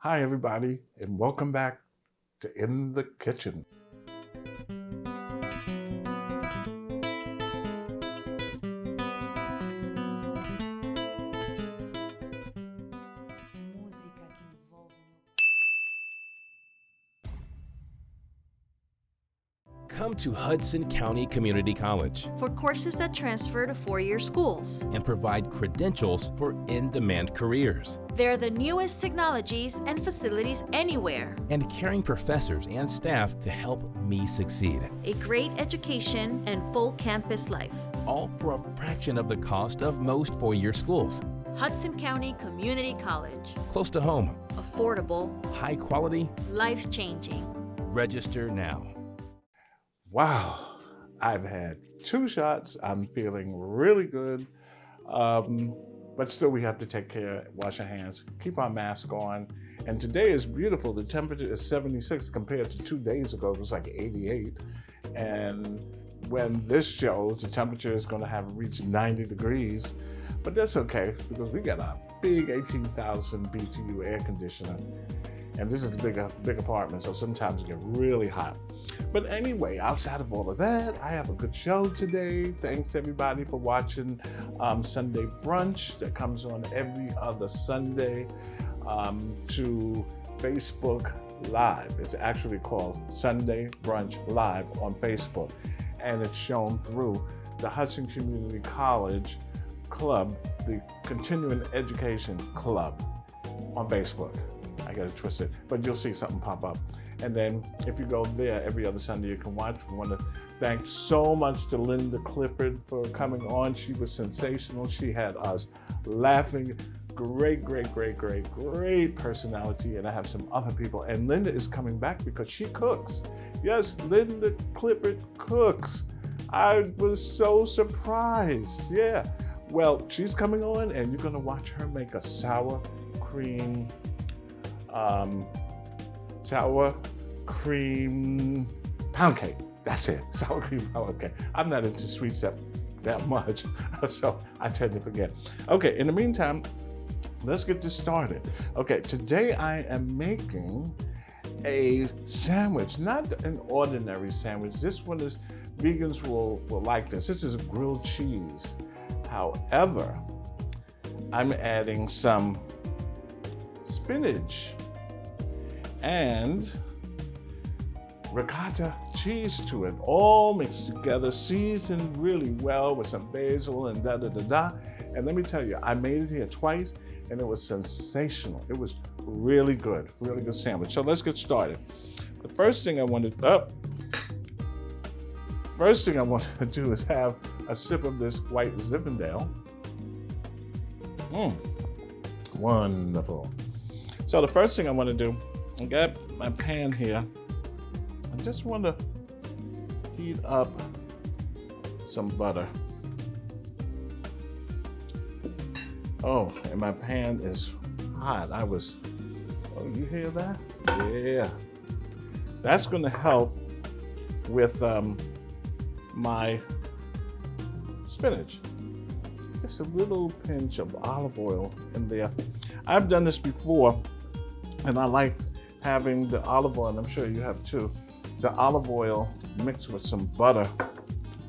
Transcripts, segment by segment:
Hi, everybody, and welcome back to In the Kitchen. Música que envolve. Come to Hudson County Community College For courses that transfer to four-year schools. and provide credentials for in-demand careers. They're the newest technologies and facilities anywhere. And caring professors and staff to help me succeed. A great education and full campus life. All for a fraction of the cost of most four-year schools. Hudson County Community College. Close to home, Affordable, high quality. life-changing. Register now. Wow, I've had 2 shots. I'm feeling really good. But still, we have to take care, wash our hands, keep our mask on. And today is beautiful. The temperature is 76 compared to 2 days ago. It was like 88. And when this shows, the temperature is going to have reached 90 degrees. But that's okay because we got a big 18,000 BTU air conditioner. And this is a big apartment, so sometimes it gets really hot. But anyway, outside of all of that, I have a good show today. Thanks everybody for watching Sunday Brunch that comes on every other Sunday to Facebook Live. It's actually called Sunday Brunch Live on Facebook. And it's shown through the Hudson Community College Club, the Continuing Education Club on Facebook. I got it twisted, but you'll see something pop up. And then if you go there every other Sunday, you can watch. We want to thank so much to Linda Clifford for coming on. She was sensational. She had us laughing. Great personality. And I have some other people. And Linda is coming back because she cooks. Yes, Linda Clifford cooks. I was so surprised. Yeah. Well, she's coming on and you're going to watch her make a sour cream pound cake. That's it, sour cream pound cake. I'm not into sweets that much, so I tend to forget. Okay, in the meantime, let's get this started. Okay, today I am making a sandwich, not an ordinary sandwich. This one is, vegans will like this. This is grilled cheese. However, I'm adding some spinach and ricotta cheese to it, all mixed together, seasoned really well with some basil and da-da-da-da. And let me tell you, I made it here twice and it was sensational. It was really good sandwich. So let's get started. The first thing I want to do is have a sip of this white Zinfandel. Wonderful. So the first thing I want to do, I got my pan here. I just want to heat up some butter. Oh, and my pan is hot. Oh, you hear that? Yeah. That's going to help with my spinach. Just a little pinch of olive oil in there. I've done this before, and I like having the olive oil, and I'm sure you have too, the olive oil mixed with some butter.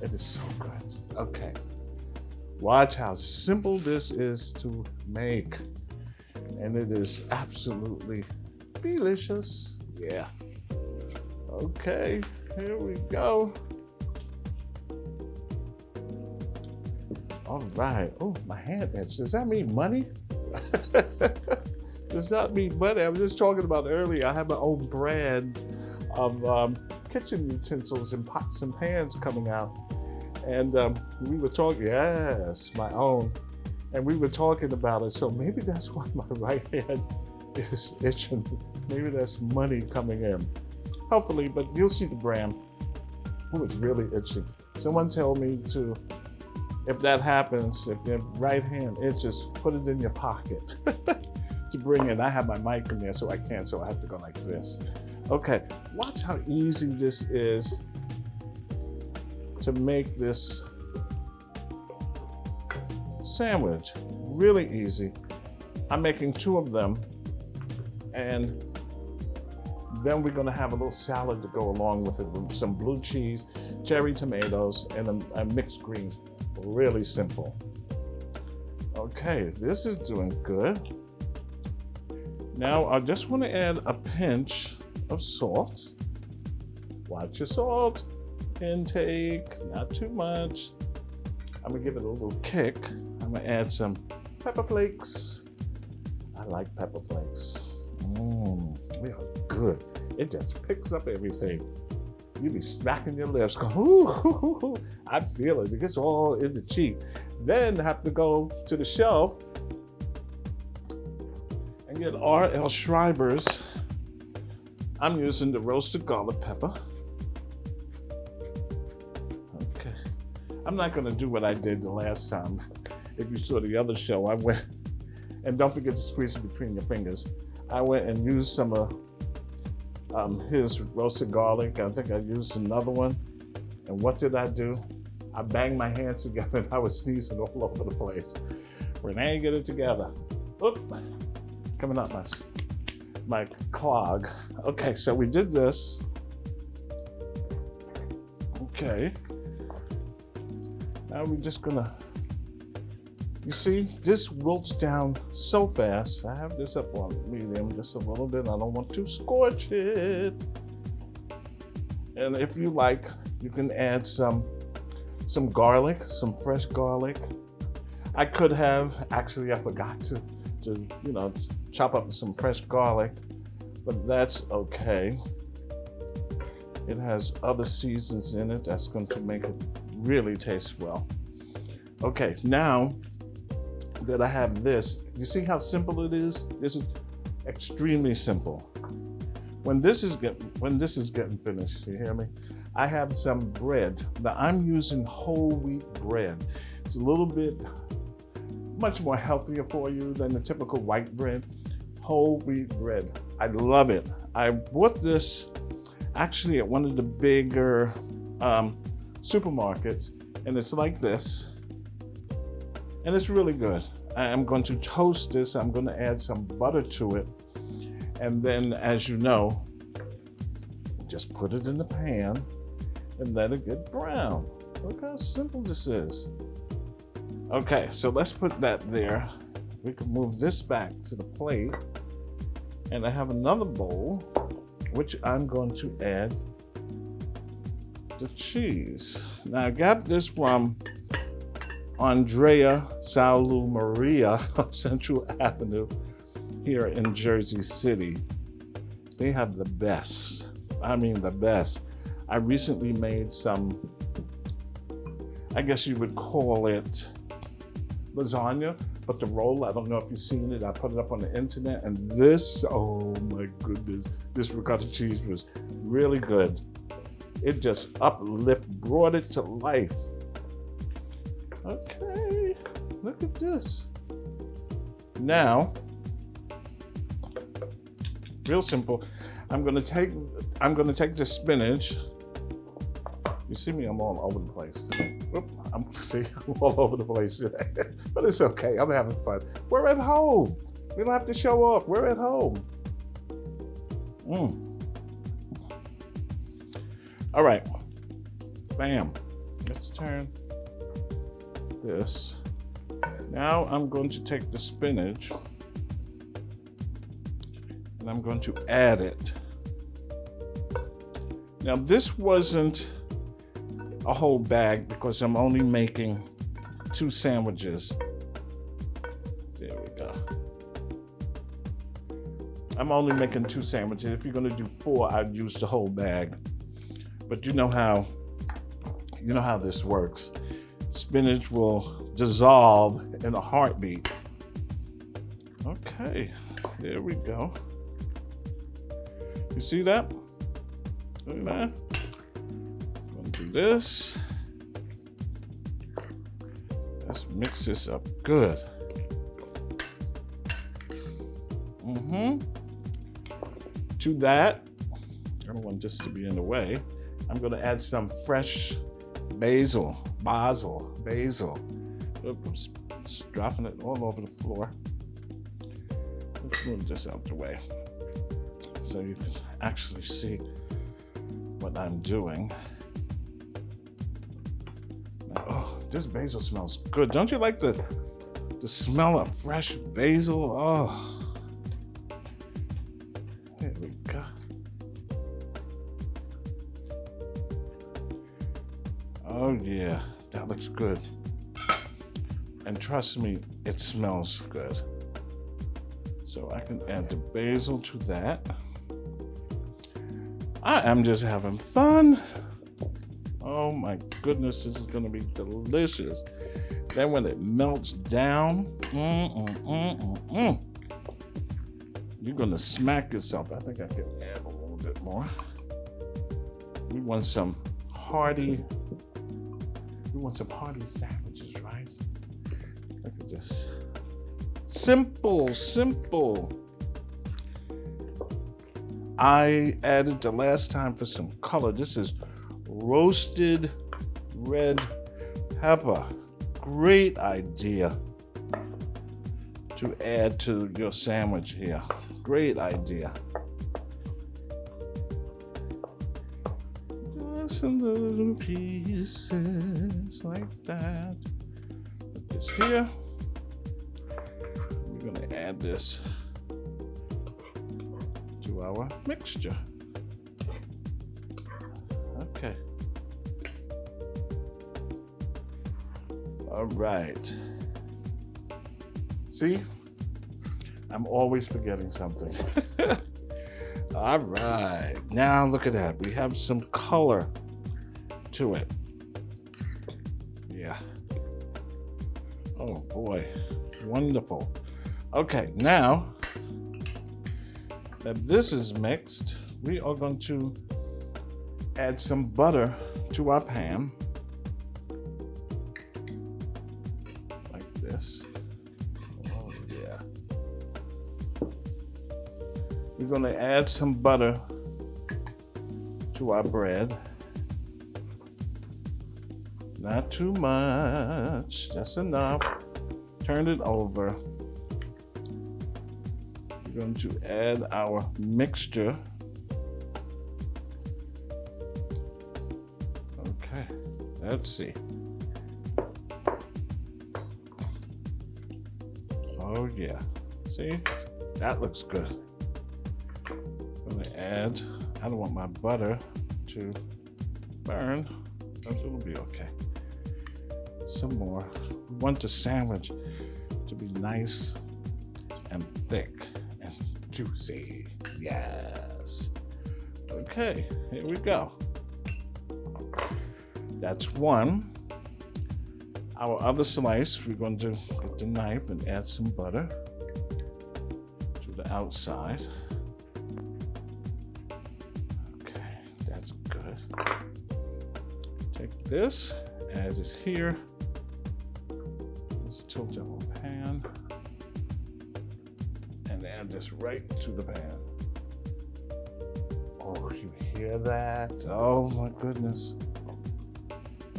It is so good. Okay. Watch how simple this is to make. And it is absolutely delicious. Yeah. Okay, here we go. All right. Oh, my hand itch. Does that mean money? Does not mean money. I was just talking about earlier. I have my own brand of kitchen utensils and pots and pans coming out. And we were talking, yes, my own. And we were talking about it. So maybe that's why my right hand is itching. Maybe that's money coming in. Hopefully, but you'll see the brand. Oh, it's really itching. Someone told me to, if that happens, if your right hand itches, put it in your pocket to bring in. I have my mic in there, so I can't, so I have to go like this. Okay, watch how easy this is to make this sandwich. Really easy. I'm making 2 of them. And then we're gonna have a little salad to go along with it with some blue cheese, cherry tomatoes, and a mixed greens. Really simple. Okay, this is doing good. Now I just want to add a pinch of salt. Watch your salt intake, not too much. I'm gonna give it a little kick. I'm gonna add some pepper flakes. I like pepper flakes. They are good. It just picks up everything. You be smacking your lips, go, ooh, I feel it. It gets all in the cheek. Then have to go to the shelf and get R.L. Schreiber's. I'm using the roasted garlic pepper. Okay. I'm not gonna do what I did the last time. If you saw the other show, I went, and don't forget to squeeze it between your fingers. I went and used some of his roasted garlic. I think I used another one. And what did I do? I banged my hands together and I was sneezing all over the place. Rene, get it together. Oop, coming up my clog. Okay, so we did this. Okay. Now we're just gonna, you see, this wilts down so fast. I have this up on medium just a little bit. I don't want to scorch it. And if you like, you can add some garlic, some fresh garlic. I could have, actually I forgot to chop up some fresh garlic, but that's okay. It has other seasons in it that's going to make it really taste well. Okay, now that I have this, you see how simple it is? This is extremely simple. When this is getting finished, you hear me? I have some bread. Now I'm using whole wheat bread. It's a little bit much more healthier for you than the typical white bread. Whole wheat bread. I love it. I bought this actually at one of the bigger supermarkets, and it's like this. And it's really good. I'm going to toast this. I'm going to add some butter to it. And then, as you know, just put it in the pan and let it get brown. Look how simple this is. Okay, so let's put that there. We can move this back to the plate. And I have another bowl, which I'm going to add the cheese. Now I got this from Andrea Saulu Maria on Central Avenue here in Jersey City. They have the best. I mean the best. I recently made some, I guess you would call it lasagna, but the roll, I don't know if you've seen it. I put it up on the internet, and this, oh my goodness, this ricotta cheese was really good. It just brought it to life. Okay, look at this. Now, real simple. I'm gonna take the spinach. You see me, I'm all over the place today. I'm all over the place today. But it's okay, I'm having fun. We're at home. We don't have to show off. We're at home. All right, bam. Let's turn this. Now I'm going to take the spinach and I'm going to add it. Now this wasn't a whole bag because I'm only making 2 sandwiches. There we go. I'm only making 2 sandwiches. If you're gonna do 4, I'd use the whole bag. But you know how this works. Spinach will dissolve in a heartbeat. Okay, there we go. You see that? Look at that. I'm gonna do this. Let's mix this up good. To that, I don't want this to be in the way. I'm gonna add some fresh basil. Oops, just dropping it all over the floor. Let's move this out the way. so you can actually see what I'm doing. Now, oh, this basil smells good. Don't you like the smell of fresh basil? Oh, there we go. Oh yeah, that looks good. And trust me, it smells good. So I can add the basil to that. I am just having fun. Oh my goodness, this is gonna be delicious. Then when it melts down, you're gonna smack yourself. I think I can add a little bit more. We want some hearty sandwiches, right? Look at this. Simple. I added the last time for some color. This is roasted red pepper. Great idea to add to your sandwich here. Great idea. Just in little pieces like that. Put this here. We're gonna add this to our mixture. Okay. All right. See? I'm always forgetting something. All right. Now look at that. We have some color to it. Yeah. Oh boy. Wonderful. Okay, now that this is mixed, we are going to add some butter to our pan. Like this. Oh yeah. We're going to add some butter to our bread. Not too much, just enough. Turn it over. We're going to add our mixture. Okay, let's see. Oh yeah, see? That looks good. I'm gonna add, I don't want my butter to burn, but it'll be okay. Some more. We want the sandwich to be nice and thick and juicy. Yes. Okay, here we go. That's one. Our other slice, we're going to get the knife and add some butter to the outside. Okay, that's good. Take this, add it here. Let's tilt the whole pan and add this right to the pan. Oh, you hear that? Oh my goodness.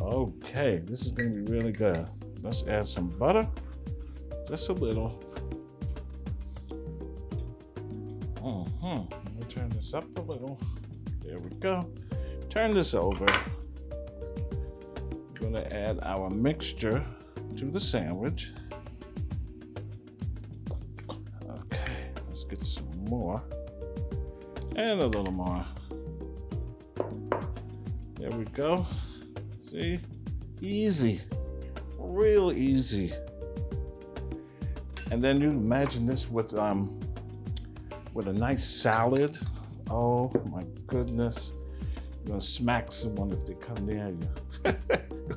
Okay, this is going to be really good. Let's add some butter, just a little. Let me turn this up a little. There we go. Turn this over. We're going to add our mixture to the sandwich. Okay, let's get some more. And a little more. There we go. See? Easy. Real easy. And then you imagine this with a nice salad. Oh my goodness. You're gonna smack someone if they come near you.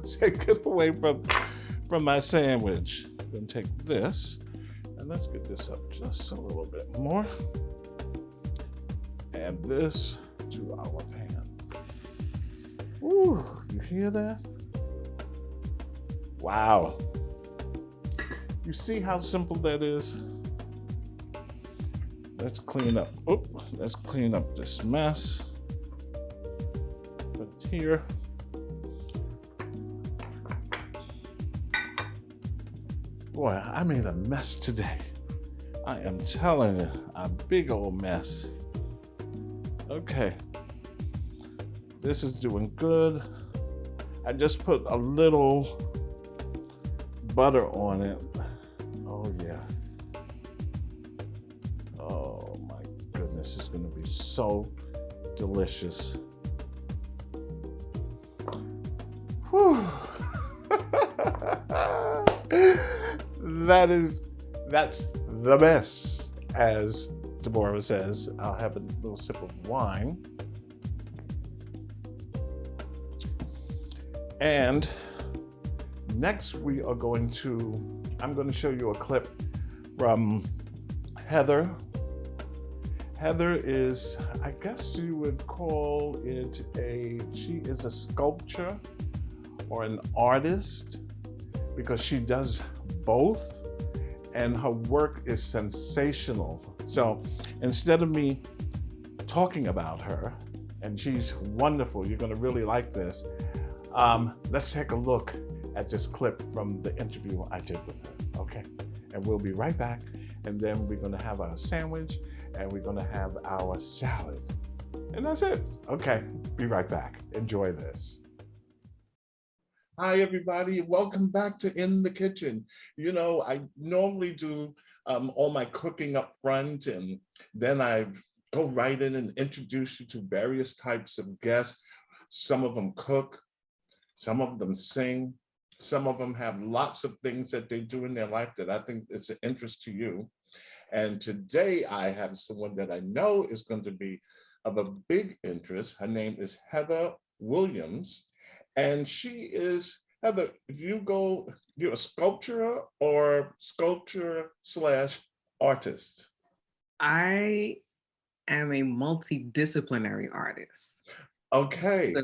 Say, get away from my sandwich. I'm gonna take this and let's get this up just a little bit more. Add this to our pan. Ooh, you hear that? Wow. You see how simple that is? Let's clean up. Let's clean up this mess. Put it here. Boy, I made a mess today. I am telling you, a big old mess. Okay, this is doing good. I just put a little butter on it. Oh yeah. Oh my goodness, it's gonna be so delicious. Whew. That's the best, as Deborah says. I'll have a little sip of wine. And next I'm going to show you a clip from Heather. Heather is, I guess you would call it she is a sculptor or an artist because she does both, and her work is sensational. So instead of me talking about her, and she's wonderful, you're gonna really like this, let's take a look at this clip from the interview I did with her, okay? And we'll be right back, and then we're gonna have our sandwich, and we're gonna have our salad. And that's it. Okay, be right back. Enjoy this. Hi, everybody. Welcome back to In the Kitchen. You know, I normally do all my cooking up front, and then I go right in and introduce you to various types of guests. Some of them cook, some of them sing, some of them have lots of things that they do in their life that I think is of interest to you. And today I have someone that I know is going to be of a big interest. Her name is Heather Williams. And she is, Heather, you're a sculptor or sculptor slash artist? I am a multidisciplinary artist. Okay.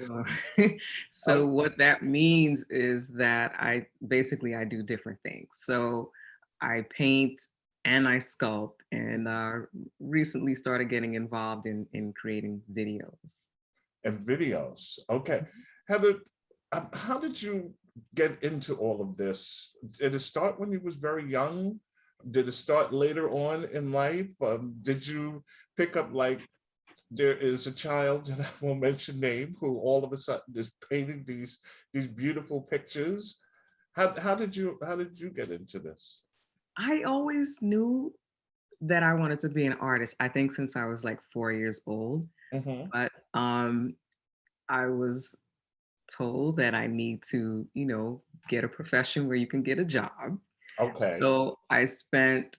So what that means is that I do different things. So I paint and I sculpt, and recently started getting involved in creating videos. And videos. Okay. Heather, how did you get into all of this? Did it start when you was very young? Did it start later on in life? Did you pick up, like, there is a child that I won't mention name who all of a sudden is painting these beautiful pictures? How did you get into this? I always knew that I wanted to be an artist. I think since I was like 4 years old, but I was told that I need to, get a profession where you can get a job. Okay. So I spent,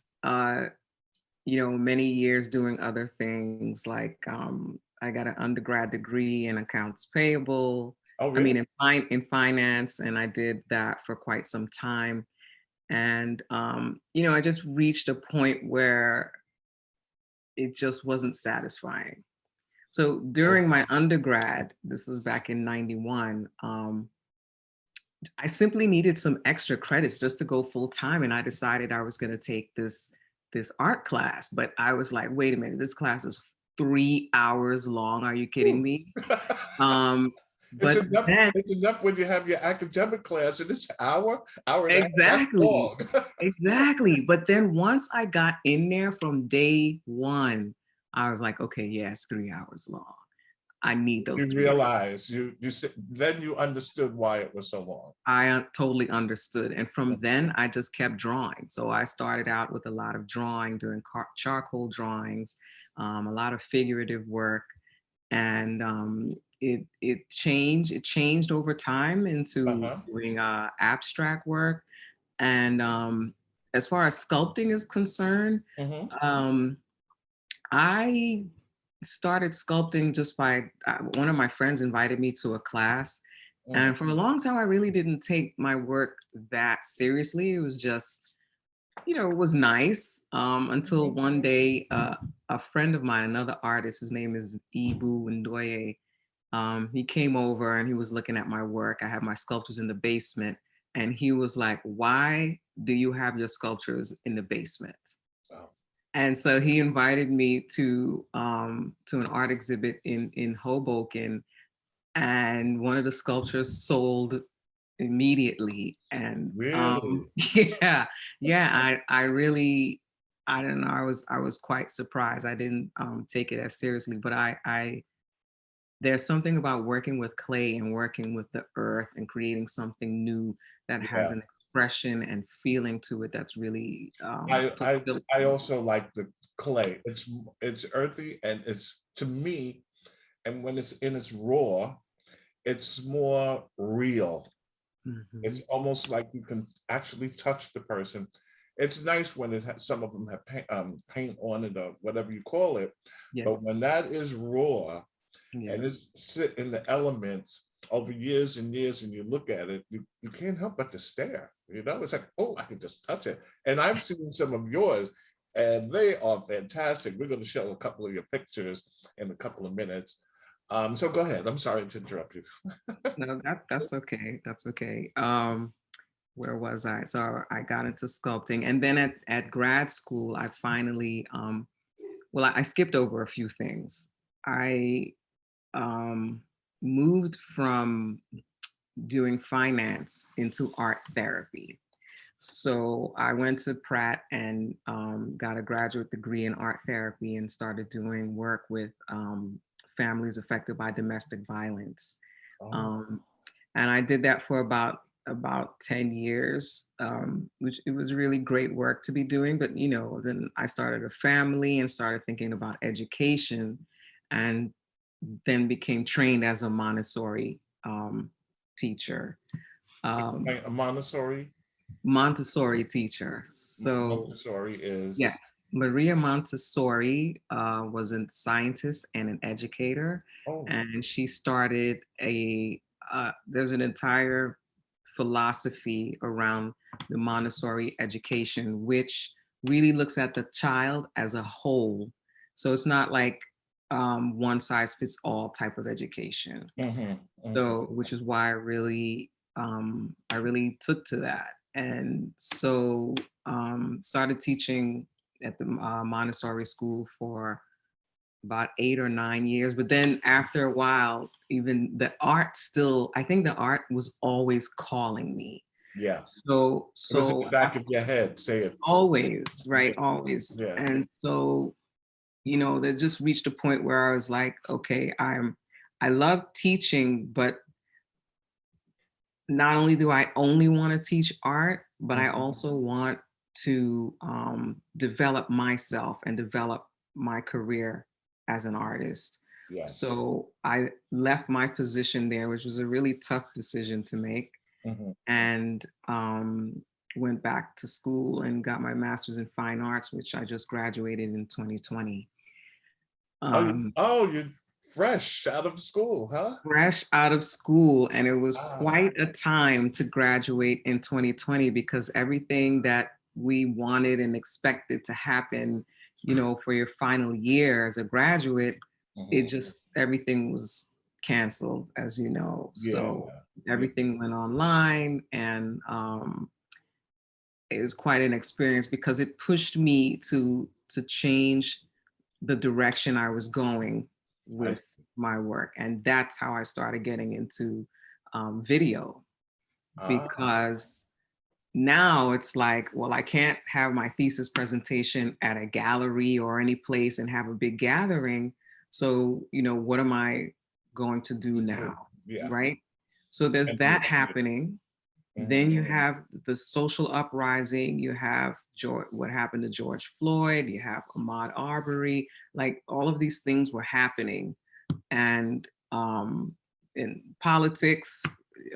many years doing other things, like I got an undergrad degree in accounts payable. Oh, really? In finance, and I did that for quite some time. And I just reached a point where it just wasn't satisfying. So during my undergrad, this was back in '91, I simply needed some extra credits just to go full time. And I decided I was going to take this art class. But I was like, wait a minute, this class is 3 hours long. Are you kidding me? But it's enough when you have your academic class, and it's hour and a half. Exactly. Long. Exactly. But then once I got in there from day one, I was like, okay, yeah, it's 3 hours long. I need those. You realize then you understood why it was so long. I totally understood. And from then I just kept drawing. So I started out with a lot of drawing, doing charcoal drawings, a lot of figurative work. And it changed over time into doing abstract work. And as far as sculpting is concerned, I started sculpting just by one of my friends invited me to a class. And for a long time, I really didn't take my work that seriously. It was just, it was nice until one day, a friend of mine, another artist, his name is Ibu Ndoye, he came over and he was looking at my work. I have my sculptures in the basement. And he was like, why do you have your sculptures in the basement? Wow. And so he invited me to an art exhibit in Hoboken. And one of the sculptures sold immediately. And really? I I don't know. I was quite surprised. I didn't take it as seriously, but I there's something about working with clay and working with the earth and creating something new that has Yeah. an expression and feeling to it that's really I I fulfilling. I also like the clay. It's earthy and it's to me, and when it's in its raw, it's more real. It's Mhm. almost like you can actually touch the person. It's nice when it has, some of them have paint on it or whatever you call it, but Yes. when that is raw and Yes. it's sit in the elements over years and years, and you look at it, you can't help but to stare. You know, it's like, oh, I can just touch it. And I've seen some of yours, and they are fantastic. We're going to show a couple of your pictures in a couple of minutes. So go ahead. I'm sorry to interrupt you. No, that's okay. That's okay. Where was I? So I got into sculpting, and then at grad school, I finally well, I skipped over a few things. I um, moved from doing finance into art therapy. So I went to Pratt and got a graduate degree in art therapy and started doing work with families affected by domestic violence. Oh, Um, and I did that for about 10 years, which it was really great work to be doing. But you know, then I started a family and started thinking about education, and then became trained as a Montessori teacher. Um, a Montessori. Montessori teacher. So Montessori yes, is. Maria Montessori was a scientist and an educator, Oh, and she started there's an entire philosophy around the Montessori education, which really looks at the child as a whole. So it's not like one size fits all type of education. hmm, hmm. So, which is why I really took to that, and so started teaching at the Montessori school for about 8 or 9 years. But then after a while, even the art still, I think the art was always calling me. Yeah. So, It was in the so back of your head. Say it. always, Yeah. right, always, Yeah. and so you know, that just reached a point where I was like, okay, I love teaching, but not only do I only want to teach art, but I Mhm. also want to develop myself and develop my career as an artist. Yes. So I left my position there, which was a really tough decision to make, Mhm. and went back to school and got my master's in fine arts, which I just graduated in 2020. Um, You're fresh out of school, huh? fresh out of school, and it was Wow. quite a time to graduate in 2020 because everything that we wanted and expected to happen, you know, for your final year as a graduate, it Mhm. just everything was canceled, as you know. Yeah. So Yeah. everything went online, and it was quite an experience because it pushed me to change the direction I was going I with my work. And that's how I started getting into video, ah. because now it's like, well, I can't have my thesis presentation at a gallery or any place and have a big gathering. So, you know, what am I going to do now? Yeah. Right. So there's And that happening. Then mhm. you have the social uprising. You have what happened to George Floyd. You have Ahmaud Arbery. Like all of these things were happening, and in politics,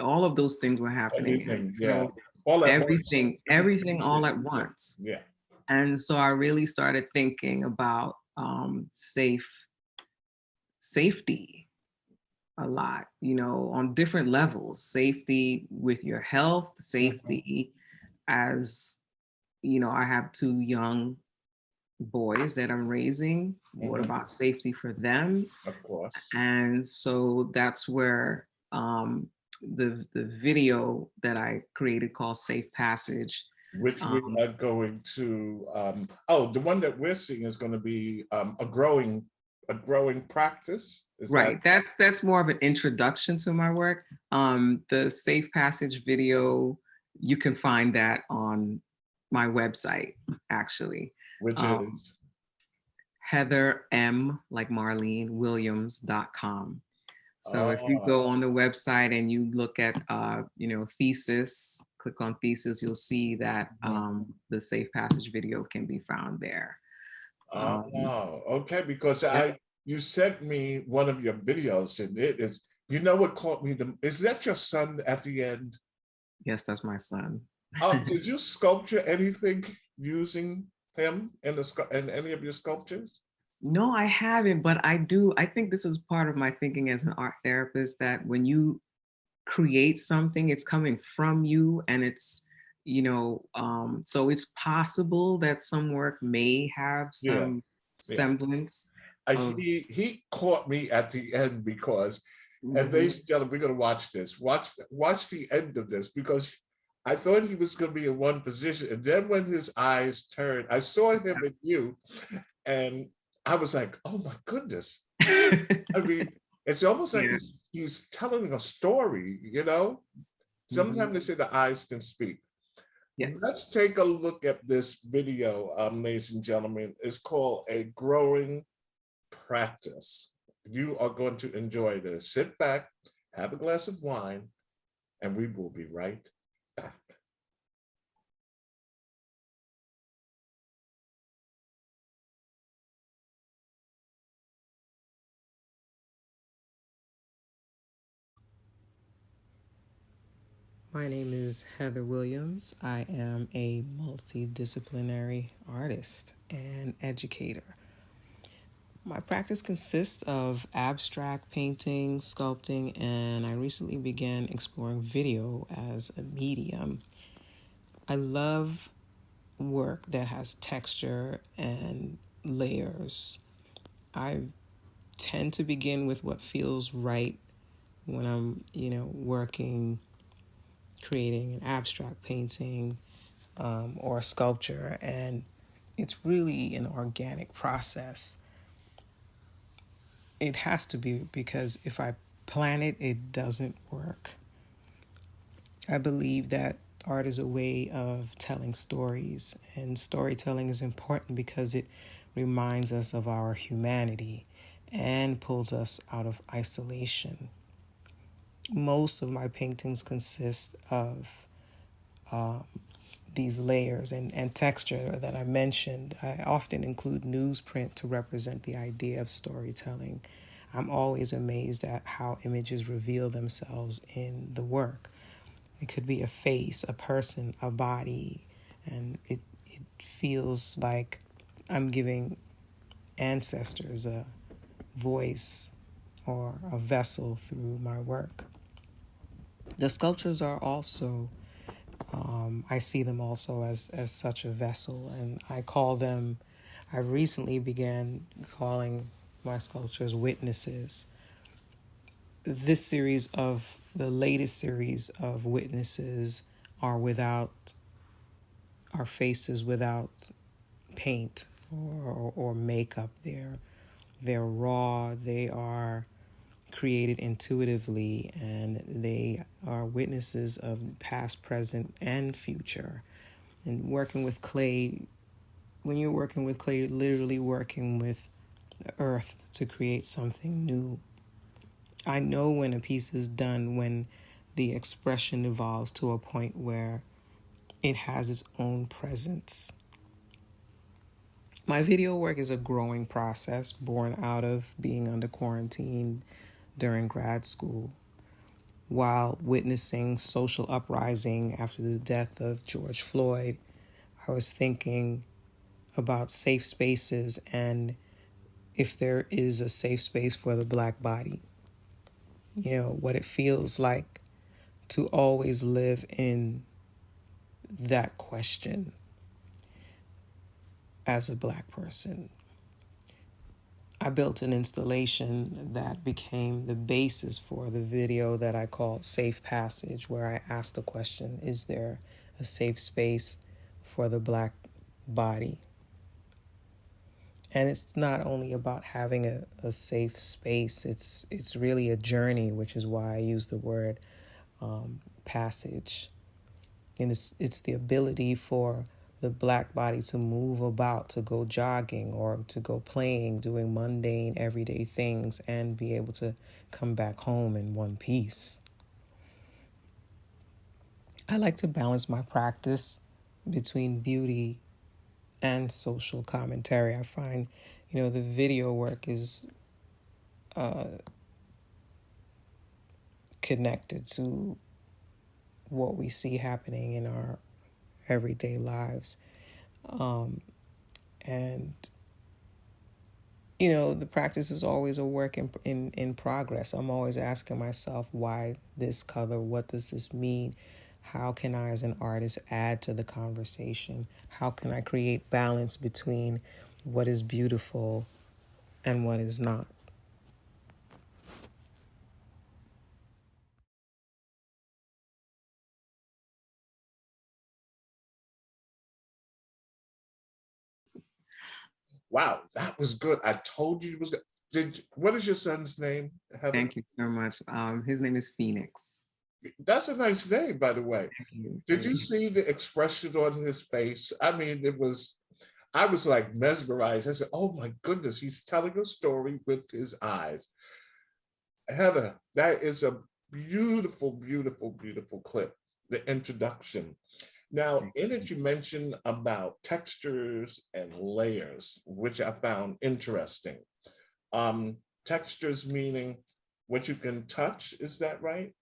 all of those things were happening. And Everything. Yeah. so All at once. everything all at once. Yeah. And so I really started thinking about safety a lot, you know, on different levels. Safety with your health, Mhm. safety as, you know, I have two young boys that I'm raising. What Mhm. about safety for them? Of course. And so that's where the video that I created called Safe Passage. Which we Um, are going to. The one that we're seeing is going to be a growing practice. Is that right, that's more of an introduction to my work. The Safe Passage video, you can find that on my website, actually. which Um, is Heather M, like Marlene, Williams.com. So if you oh, go on the website and you look at, thesis, click on thesis, you'll see that mhm. the Safe Passage video can be found there. Um, Oh, okay. Because yep. you sent me one of your videos, and it is. You know what caught me? Is that your son at the end? Yes, that's my son. Did you sculpture anything using him in in any of your sculptures? No, I haven't, but I do. I think this is part of my thinking as an art therapist that when you create something, it's coming from you and so it's possible that some work may have Yeah, some yeah. semblance of. He caught me at the end because, and ladies Mhm. and gentlemen, we're gonna watch this. Watch the end of this because I thought he was gonna be in one position, and then when his eyes turned, I saw him and you, and I was like, oh my goodness. I mean, it's almost like Yeah. he's telling a story, you know? Mhm. Sometimes they say the eyes can speak. Yes. Let's take a look at this video, ladies and gentlemen. It's called A Growing Practice. You are going to enjoy this. Sit back, have a glass of wine, and we will be right back. My name is Heather Williams. I am a multidisciplinary artist and educator. My practice consists of abstract painting, sculpting, and I recently began exploring video as a medium. I love work that has texture and layers. I tend to begin with what feels right when I'm, working, creating an abstract painting or a sculpture, and it's really an organic process. It has to be because if I plan it, it doesn't work. I believe that art is a way of telling stories, and storytelling is important because it reminds us of our humanity and pulls us out of isolation. Most of my paintings consist of these layers and texture that I mentioned. I often include newsprint to represent the idea of storytelling. I'm always amazed at how images reveal themselves in the work. It could be a face, a person, a body, and it feels like I'm giving ancestors a voice or a vessel through my work. The sculptures are also I see them also as such a vessel, and I recently began calling my sculptures witnesses. The latest series of witnesses are faces without paint or makeup. They're raw, they are created intuitively, and they are witnesses of past, present, and future. And working with clay, when you're working with clay, you're literally working with the earth to create something new. I know when a piece is done when the expression evolves to a point where it has its own presence. My video work is a growing process born out of being under quarantine during grad school. While witnessing social uprising after the death of George Floyd, I was thinking about safe spaces and if there is a safe space for the Black body. What it feels like to always live in that question as a Black person. I built an installation that became the basis for the video that I called Safe Passage, where I asked the question, is there a safe space for the Black body? And it's not only about having a safe space, it's really a journey, which is why I use the word passage. And it's the ability for the Black body to move about, to go jogging or to go playing, doing mundane everyday things, and be able to come back home in one piece. I like to balance my practice between beauty and social commentary. I find, the video work is connected to what we see happening in our everyday lives. And the practice is always a work in progress. I'm always asking myself, why this color? What does this mean? How can I, as an artist, add to the conversation? How can I create balance between what is beautiful and what is not? Wow, that was good. I told you it was good. What is your son's name, Heather? Thank you so much. His name is Phoenix. That's a nice name, by the way. Thank you. Did you see the expression on his face? I mean, I was like mesmerized. I said, oh my goodness, he's telling a story with his eyes. Heather, that is a beautiful, beautiful, beautiful clip, the introduction. Now, in it, you mentioned about textures and layers, which I found interesting. Textures meaning what you can touch, is that right?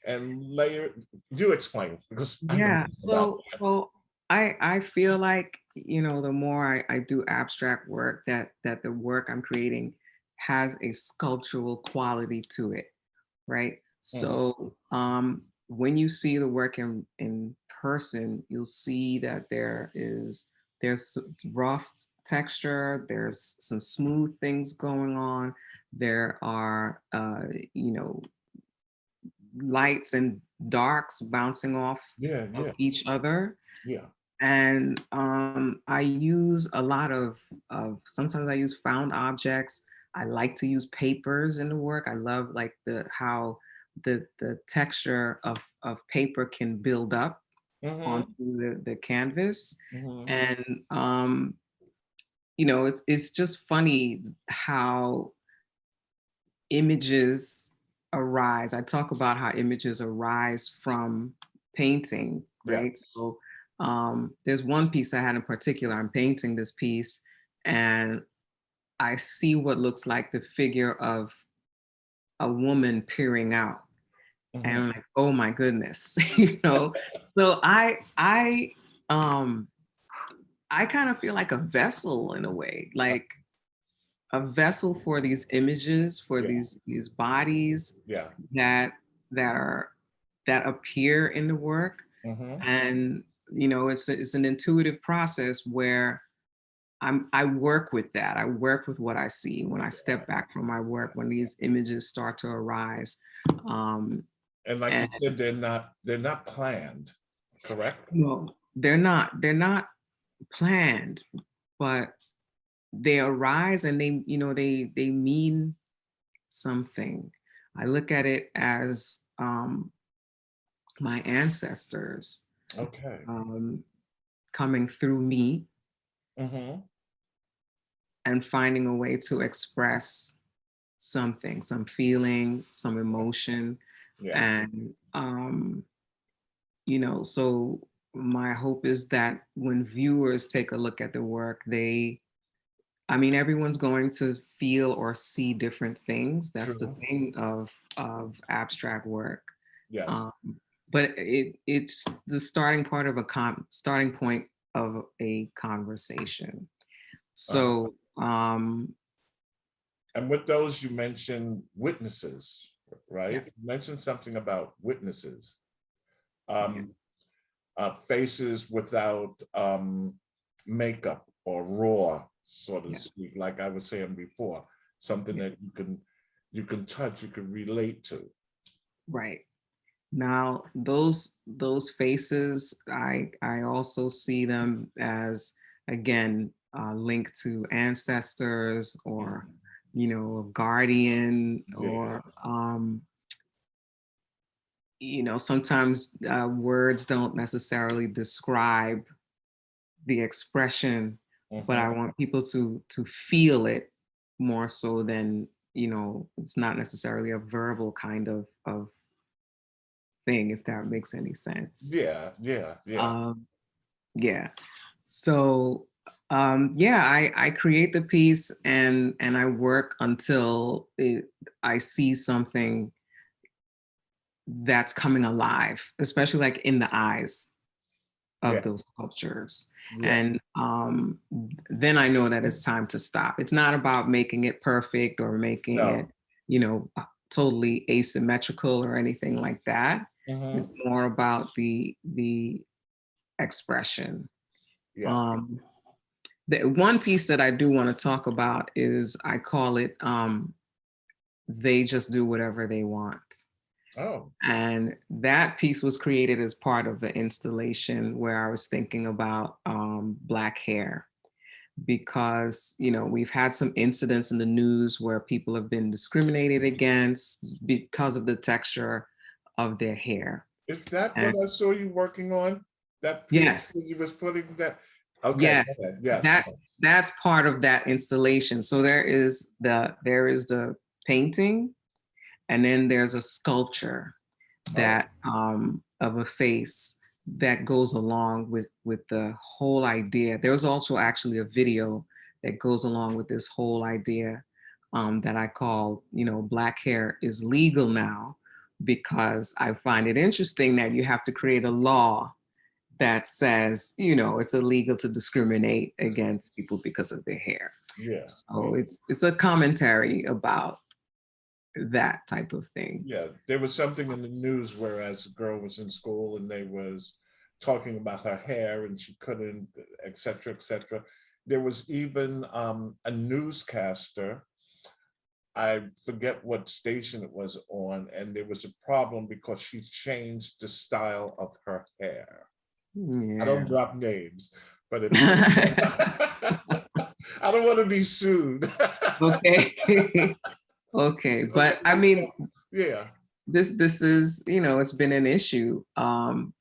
And layer, you explain, because I know Yeah. about that. So I feel like, the more I do abstract work, that the work I'm creating has a sculptural quality to it, right? So when you see the work in person, you'll see that there's rough texture, there's some smooth things going on. There are lights and darks bouncing off Yeah, of yeah, each other. yeah. And I use a lot of sometimes I use found objects. I like to use papers in the work. I love like how the texture of paper can build up Mm-hmm. onto the canvas. Mm-hmm. And it's just funny how images arise. I talk about how images arise from painting, Yeah. right? So there's one piece I had in particular. I'm painting this piece and I see what looks like the figure of a woman peering out. And Mm-hmm. I'm like, oh my goodness, So um I kind of feel like a vessel in a way, like a vessel for these images, for Yeah. these bodies Yeah. that that are that appear in the work. Mm-hmm. And it's an intuitive process where I work with that. I work with what I see when I step back from my work, when these images start to arise. And like you And said, they're not planned, correct? they're not planned, but they arise and they mean something. I look at it as my ancestors Okay. coming through me Mm-hmm. and finding a way to express something, some feeling, some emotion. Yeah. And, so my hope is that when viewers take a look at the work, everyone's going to feel or see different things. That's the True. thing of abstract work. Yes. Um, but it's the starting point of a conversation. Uh-huh. So And with those, you mentioned witnesses, yeah, right? You mentioned something about witnesses. yeah, Um, faces without makeup or raw, so to yeah, speak, like I was saying before, something yeah. that you can touch, you can relate to. Right. Now those faces, I also see them as, again, linked to ancestors, or Mhm. a guardian, Yeah, or sometimes words don't necessarily describe the expression, but I Mhm. want people to feel it more so than, you know, it's not necessarily a verbal kind of thing, if that makes any sense. Yeah, yeah, yeah. Um, yeah. So yeah, I create the piece and I work until I see something that's coming alive, especially like in the eyes Yeah, of those sculptures. yeah. And then I know that it's time to stop. It's not about making it perfect or making it, No. you know, totally asymmetrical or anything like that. It's Mhm. more about the expression. Yeah. Um, the one piece that I do want to talk about is I call it "They Just Do Whatever They Want." Oh, And that piece was created as part of the installation where I was thinking about Black hair, because, you know, we've had some incidents in the news where people have been discriminated against because of the texture of their hair. is that what And I saw you working on? That piece yes, that you was putting that? Okay, yes, go ahead. Yes, that yes. that's part of that installation. So there is the painting, and then there's a sculpture Oh, that of a face that goes along with the whole idea. There's also actually a video that goes along with this whole idea, that I call, you know, Black hair is legal now, because I find it interesting that you have to create a law that says, you know, it's illegal to discriminate against people because of their hair. yeah, yeah. So it's a commentary about that type of thing. Yeah, there was something in the news whereas a girl was in school and they was talking about her hair and she couldn't, et cetera, et cetera. There was even a newscaster, I forget what station it was on, and there was a problem because she changed the style of her hair. I Yeah. don't drop names, but it, I don't want to be sued. Okay. Okay. Okay, But I mean, yeah, this is, you know, it's been an issue.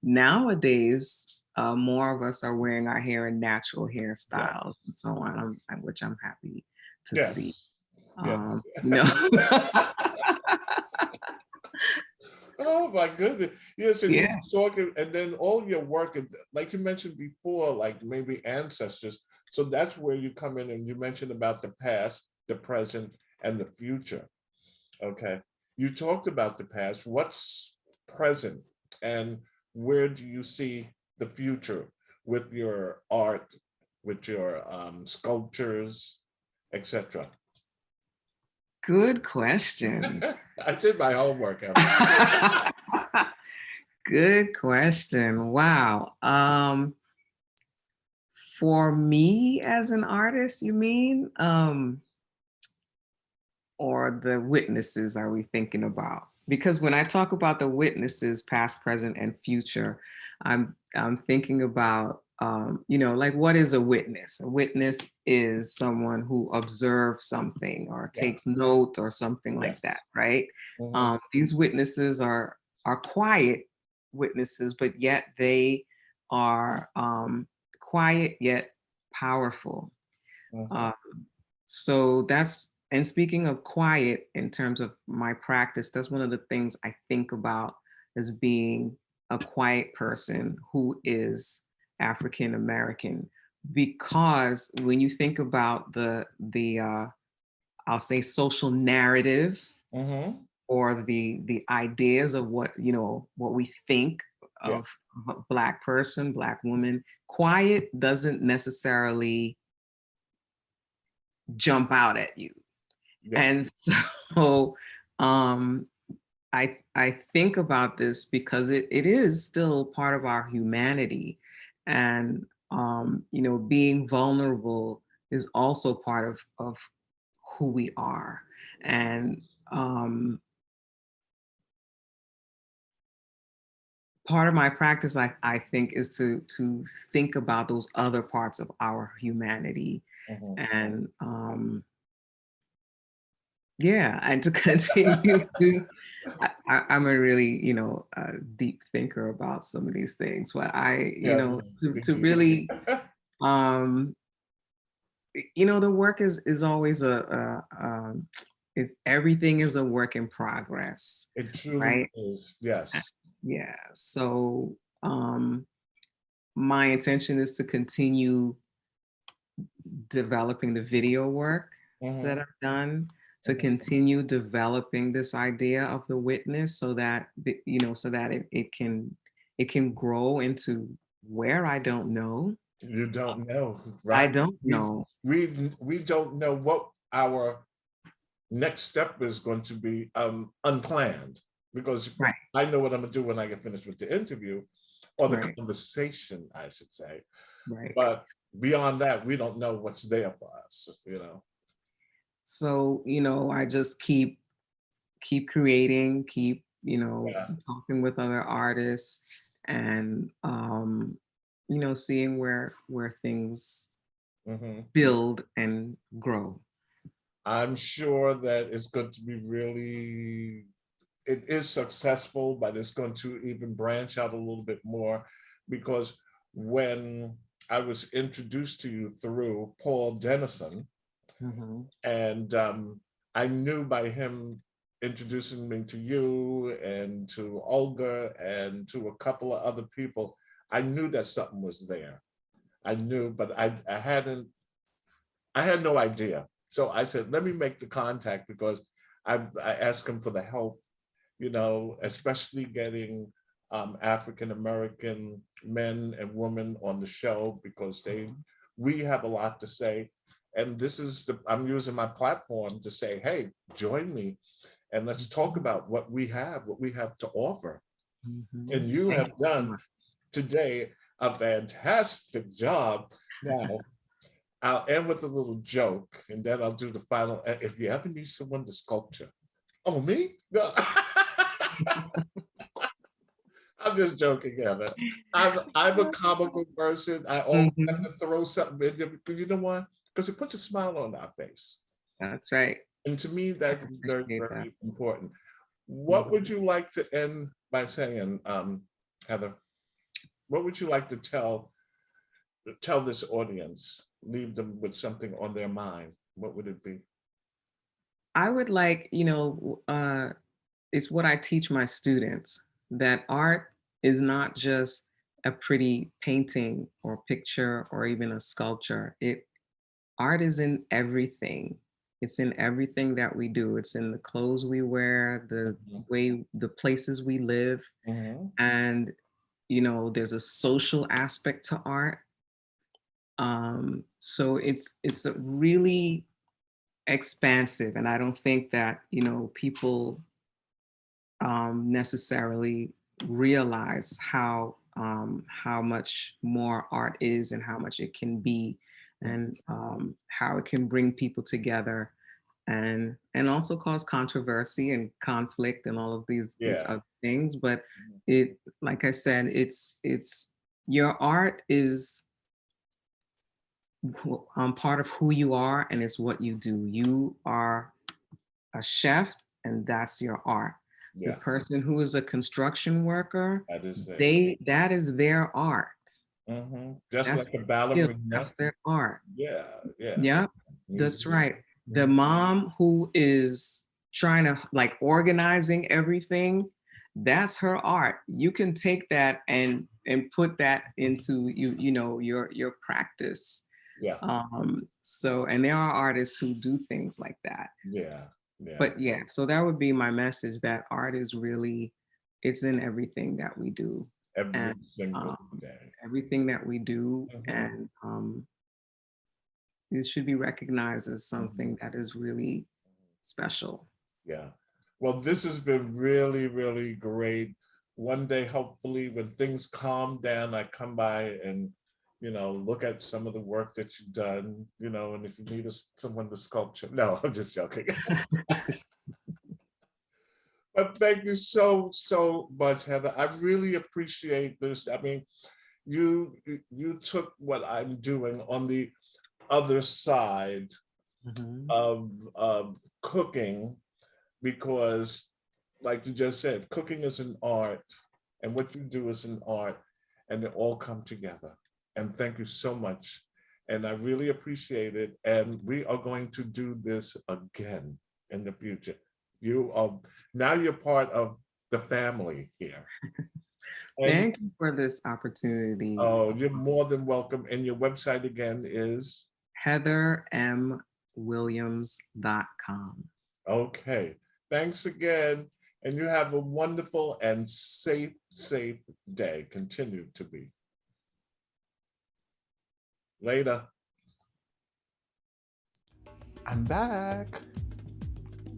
Nowadays, more of us are wearing our hair in natural yeah, hairstyles and so on, which I'm happy to see. yes, yes. You know. Oh my goodness. Yes, and you Yeah. was talking, and then all your work, and like you mentioned before, like maybe ancestors. So that's where you come in and you mentioned about the past, the present, and the future. Okay. You talked about the past. What's present and where do you see the future with your art, with your sculptures, etc.? Good question. I did my homework. Good question. Wow. For me as an artist, you mean? Or the witnesses are we thinking about? Because when I talk about the witnesses, past, present, and future, I'm thinking about, you know, like, what is a witness? A witness is someone who observes something or Yeah. takes note or something like Yes. that, right? Mhm. These witnesses are quiet witnesses, but yet they are quiet yet powerful. Mhm. Uh, so that's, and speaking of quiet in terms of my practice, that's one of the things I think about as being a quiet person who is African American. Because when you think about the I'll say social narrative, Mhm. or the ideas of what, you know, what we think Yeah. of a Black person, Black woman, quiet doesn't necessarily jump out at you. Yeah. And so um, I think about this because it is still part of our humanity, and you know, being vulnerable is also part of who we are, and part of my practice, I think, is to think about those other parts of our humanity, Mhm. and yeah, and to continue to, I'm a really, you know, deep thinker about some of these things, but I, you Yeah. know, Me to too. really um, the work is always it's everything is a work in progress, It truly right? is. Yes. Yeah. So my intention is to continue developing the video work that Hmm. I've done, to Hmm. continue developing this idea of the witness so that so that it can grow into where I don't know. You don't know, I right? don't We know. we don't know what our next step is going to be, unplanned, because Right, I know what I'm gonna do when I get finished with the interview or the right, conversation, I should say. right. But beyond that, we don't know what's there for us. So, I just keep creating, keep, Yeah. talking with other artists and seeing where things Hmm. build and grow. I'm sure that it's going to be really, it is successful, but it's going to even branch out a little bit more, because when I was introduced to you through Paul Dennison, Mhm. and I knew by him introducing me to you and to Olga and to a couple of other people, I knew that something was there. I knew, but I had no idea. So I said, let me make the contact, because I asked him for the help, especially getting African American men and women on the show, because we have a lot to say. And I'm using my platform to say, hey, join me and let's talk about what we have to offer. Mhm. And you Thank have you so done much. today a fantastic job. Now, I'll end with a little joke, and then I'll do the final. If you ever need someone to sculpture, oh, me? No. I'm just joking, Evan. I'm a comical person. I always have Mhm. to throw something in there, because you know why? Because it puts a smile on our face. That's right. And to me, I that's very, appreciate that. very important. What would Mhm. you like to end by saying, Heather? What would you like to tell this audience? Leave them with something on their mind. What would it be? I would like, it's what I teach my students, that art is not just a pretty painting or picture or even a sculpture. Art is in everything. It's in everything that we do. It's in the clothes we wear, the places we live, Mhm. and there's a social aspect to art. So it's a really expansive, and I don't think that people necessarily realize how much more art is and how much it can be, Mhm. and how it can bring people together and also cause controversy and conflict and all of these Yeah. other things. But it, like I said, it's your art is part of who you are, and it's what you do. You are a chef, and that's your art. The Yeah. person who is a construction worker, That is it. that is their art. Just That's like a their skill. ballerina. That's their art. Yeah. Yeah. Yeah, that's Musicians. right. The mom who is trying to like organizing everything, that's her art. You can take that and put that into your practice. Yeah. So, and there are artists who do things like that. Yeah. Yeah. But yeah, so that would be my message, that art is really, it's in everything that we do, and Every single um, day. everything that we do, Mhm. and it should be recognized as Mhm. something that is really special. Yeah. Well, this has been really, really great. One day, hopefully, when things calm down, I come by and, look at some of the work that you've done, and if you need someone to sculpture. No, I'm just joking. But thank you so, so much, Heather. I really appreciate this. I mean, you took what I'm doing on the other side Mhm. of cooking, because like you just said, cooking is an art, and what you do is an art, and they all come together. And thank you so much and I really appreciate it. And we are going to do this again in the future. You are now you're part of the family here. And Thank you for this opportunity. oh, you're more than welcome. And your website again is HeatherMWilliams.com. okay. Thanks again. And you have a wonderful and safe day. Continue to be. Later. I'm back.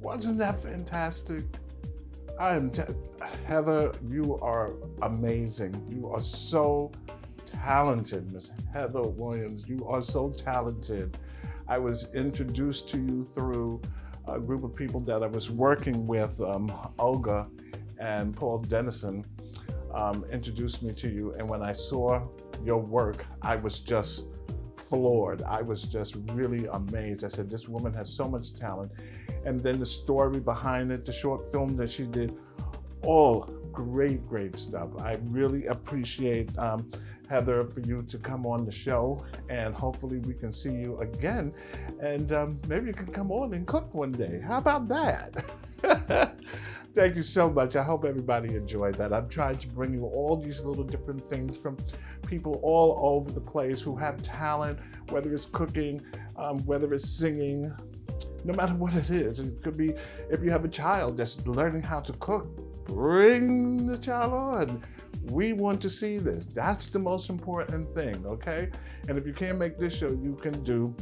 Wasn't that fantastic? Heather, you are amazing. You are so talented, Miss Heather Williams. You are so talented. I was introduced to you through a group of people that I was working with, Olga and Paul Dennison introduced me to you. And when I saw your work, I was just floored. I was just really amazed. I said, this woman has so much talent. And then the story behind it, the short film that she did, all great stuff. I really appreciate, Heather, for you to come on the show, and hopefully we can see you again. And maybe you can come on and cook one day. How about that? Thank you so much. I hope everybody enjoyed that. I'm trying to bring you all these little different things from people all over the place who have talent, whether it's cooking, whether it's singing, no matter what it is. It could be if you have a child that's learning how to cook, bring the child on. We want to see this. That's the most important thing, okay? And if you can't make this show, you can do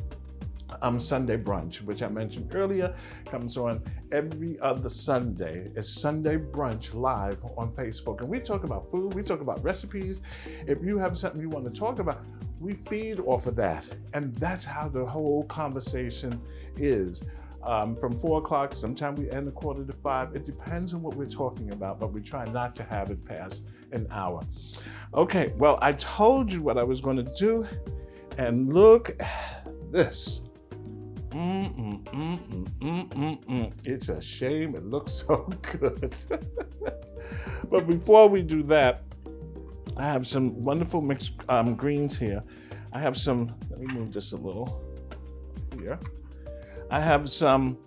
Sunday Brunch, which I mentioned earlier, comes on every other Sunday. It's Sunday Brunch live on Facebook. And we talk about food, we talk about recipes. If you have something you want to talk about, we feed off of that. And that's how the whole conversation is. From 4 o'clock, sometimes we end 4:45. It depends on what we're talking about, but we try not to have it past an hour. Okay, well, I told you what I was going to do, and look at this. It's a shame it looks so good. But before we do that, I have some wonderful mixed greens here. I have some, let me move this a little here. I have some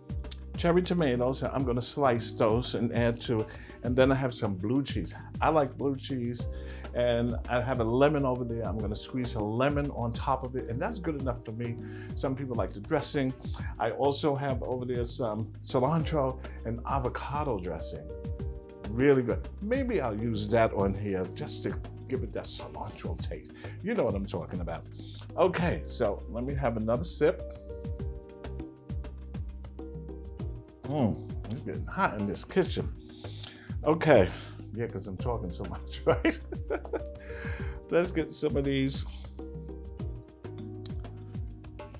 cherry tomatoes. I'm going to slice those and add to it. And then I have some blue cheese. I like blue cheese. And I have a lemon over there. I'm going to squeeze a lemon on top of it. And that's good enough for me. Some people like the dressing. I also have over there some cilantro and avocado dressing. Really good. Maybe I'll use that on here just to give it that cilantro taste. You know what I'm talking about. Okay, so let me have another sip. It's getting hot in this kitchen. Okay, yeah, because I'm talking so much, right? Let's get some of these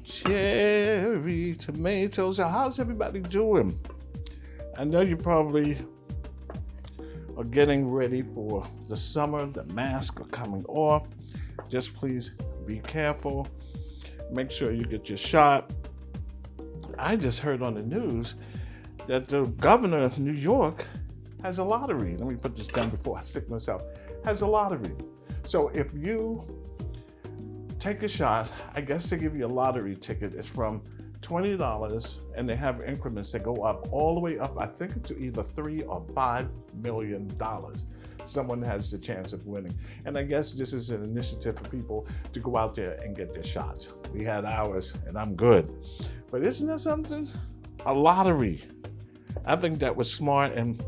cherry tomatoes. So how's everybody doing? I know you probably are getting ready for the summer. The masks are coming off. Just please be careful. Make sure you get your shot. I just heard on the news that the governor of New York has a lottery. Let me put this down before I sick myself. Has a lottery. So if you take a shot, I guess they give you a lottery ticket. It's from $20, and they have increments that go up all the way up, I think, to either $3 or $5 million. Someone has the chance of winning. And I guess this is an initiative for people to go out there and get their shots. We had ours, and I'm good. But isn't that something? A lottery. I think that was smart, and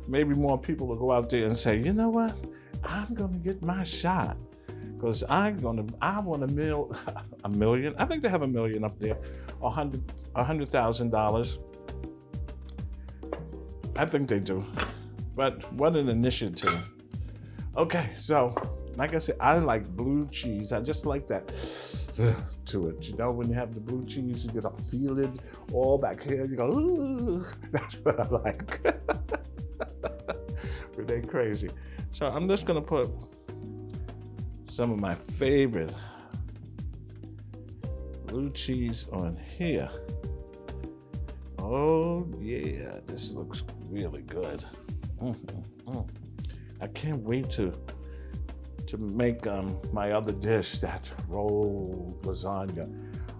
maybe more people will go out there and say, you know what? I'm going to get my shot because I want a million. I think they have $1 million up there, $100,000. I think they do. But what an initiative. Okay, so like I said, I like blue cheese. I just like that to it. You know, when you have the blue cheese, you get a feeling all back here. You go, ooh. That's what I like. But they crazy. So I'm just gonna put some of my favorite blue cheese on here. Oh yeah, this looks really good. I can't wait to to make my other dish, that rolled lasagna.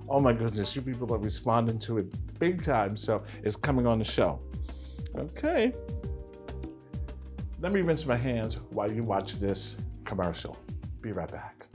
Oh my goodness, you people are responding to it big time, so it's coming on the show. Okay. Let me rinse my hands while you watch this commercial. Be right back.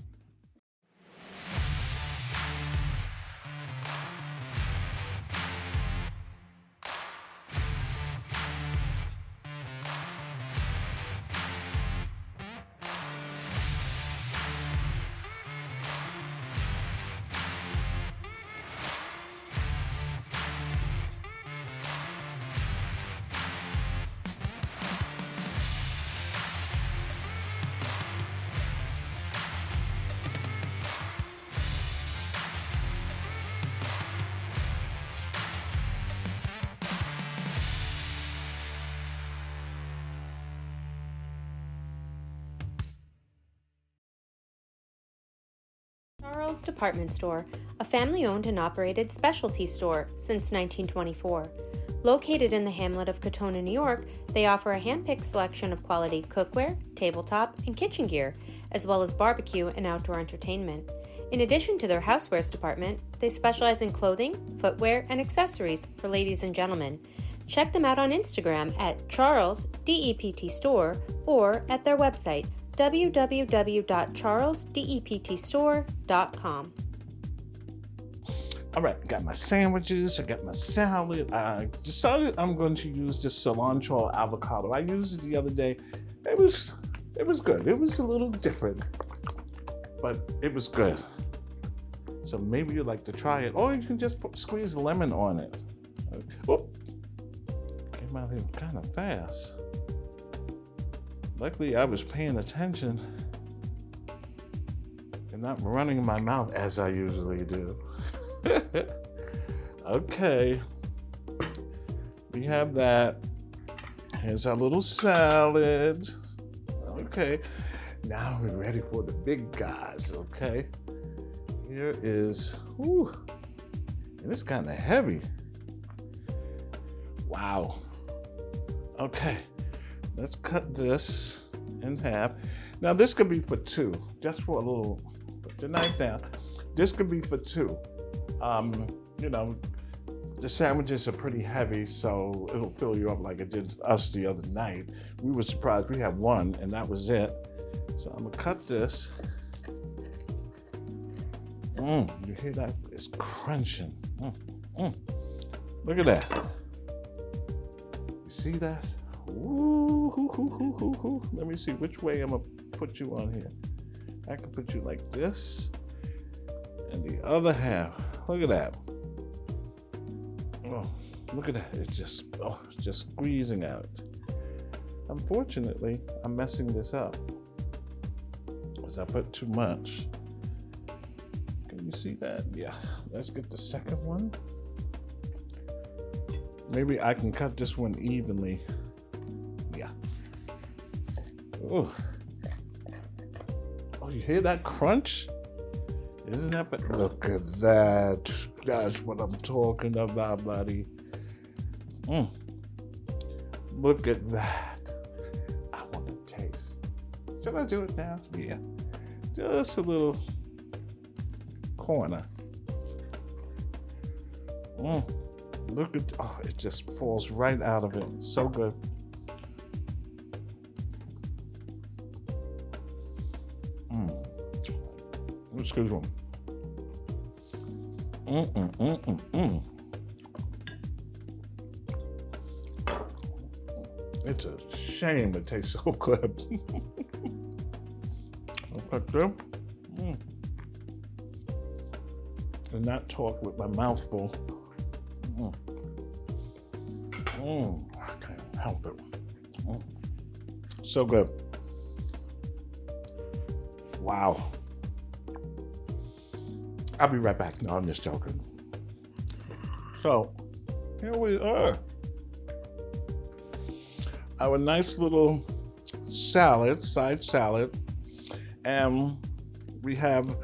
Charles Department Store, a family-owned and operated specialty store since 1924. Located in the hamlet of Katona, New York, they offer a hand-picked selection of quality cookware, tabletop, and kitchen gear, as well as barbecue and outdoor entertainment. In addition to their housewares department, they specialize in clothing, footwear, and accessories for ladies and gentlemen. Check them out on Instagram at Charles DEPT Store or at their website www.charlesdeptstore.com. All right, got my sandwiches, I got my salad. I decided I'm going to use this cilantro avocado. I used it the other day. It was good. It was a little different, but it was good. So maybe you'd like to try it, or you can just squeeze lemon on it. Oh, came out here kind of fast. Luckily, I was paying attention and not running my mouth as I usually do. Okay, we have that. Here's our little salad. Okay, now we're ready for the big guys. Okay, here is, whew, and it's kind of heavy. Wow. Okay. Let's cut this in half. Now this could be for two, just for a little, put the knife down. This could be for two. You know, the sandwiches are pretty heavy, so it'll fill you up like it did us the other night. We were surprised, we had one and that was it. So I'm gonna cut this. You hear that? It's crunching. Look at that. You see that? Ooh, let me see which way I'm gonna put you on here. I can put you like this, and the other half. Look at that. Oh, look at that. It's just squeezing out. Unfortunately, I'm messing this up because I put too much. Can you see that? Yeah. Let's get the second one. Maybe I can cut this one evenly. Oh, you hear that crunch? Isn't that? Look at that. That's what I'm talking about, buddy. Look at that. I want to taste. Should I do it now? Yeah. Just a little corner. Look at, oh, it just falls right out of it. So good. Excuse me. It's a shame it tastes so good. Okay. And not talk with my mouth full. I can't help it. So good. Wow. I'll be right back. No, I'm just joking. So, here we are. Our nice little salad, side salad. And we have,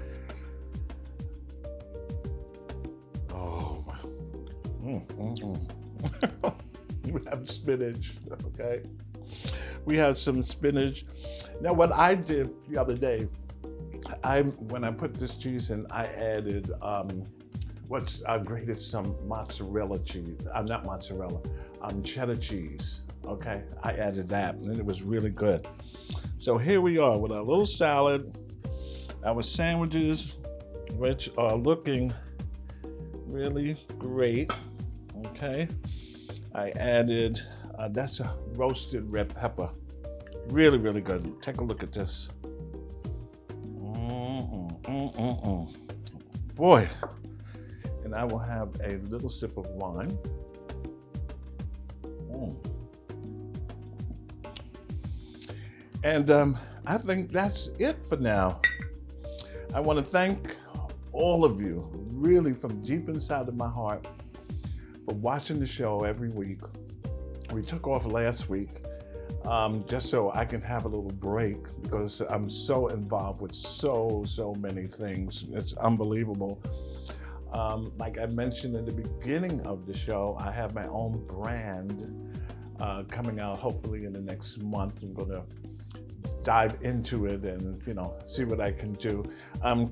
we have spinach, okay? We had some spinach. Now, what I did the other day, when I put this cheese in, I added I grated some mozzarella cheese. Not mozzarella, cheddar cheese. Okay, I added that, and it was really good. So here we are with our little salad, our sandwiches, which are looking really great. Okay, I added that's a roasted red pepper, really, really good. Take a look at this. Boy, and I will have a little sip of wine. And I think that's it for now. I want to thank all of you, really from deep inside of my heart, for watching the show every week. We took off last week just so I can have a little break because I'm so involved with so many things. It's unbelievable. Like I mentioned in the beginning of the show, I have my own brand coming out hopefully in the next month. I'm going to dive into it and see what I can do.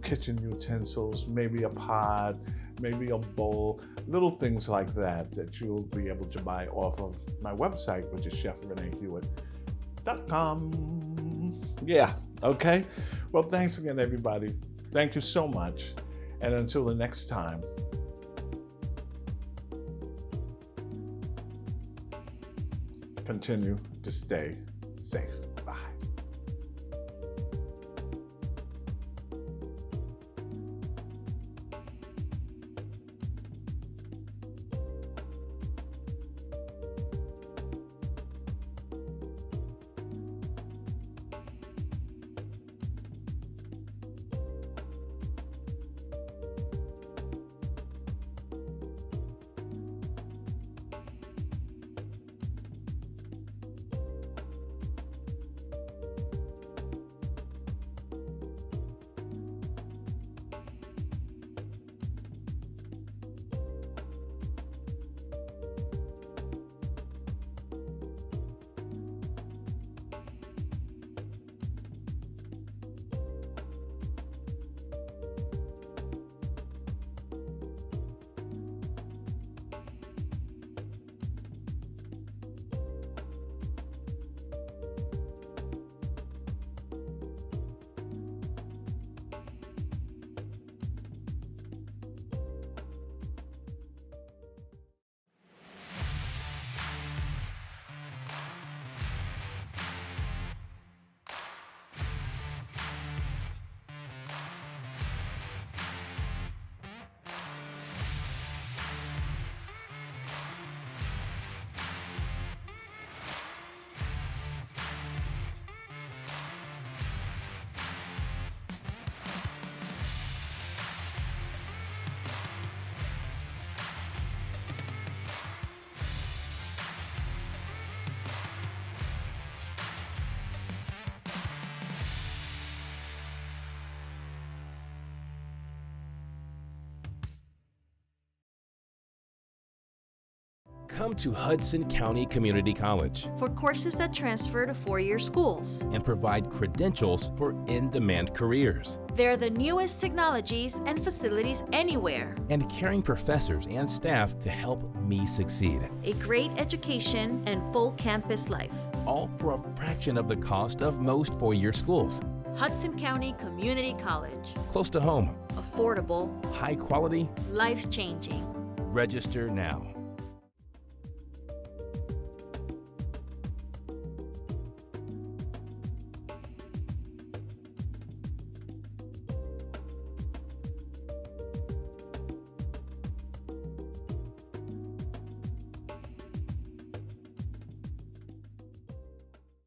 Kitchen utensils, maybe a pot, maybe a bowl, little things like that you'll be able to buy off of my website, which is chefrenehewitt.com. Yeah, okay. Well, thanks again, everybody. Thank you so much. And until the next time, continue to stay safe. Bye. Come to Hudson County Community College For courses that transfer to four-year schools. and provide credentials for in-demand careers. They're the newest technologies and facilities anywhere. And caring professors and staff to help me succeed. A great education and full campus life. All for a fraction of the cost of most four-year schools. Hudson County Community College. Close to home, Affordable, high quality. life-changing. Register now.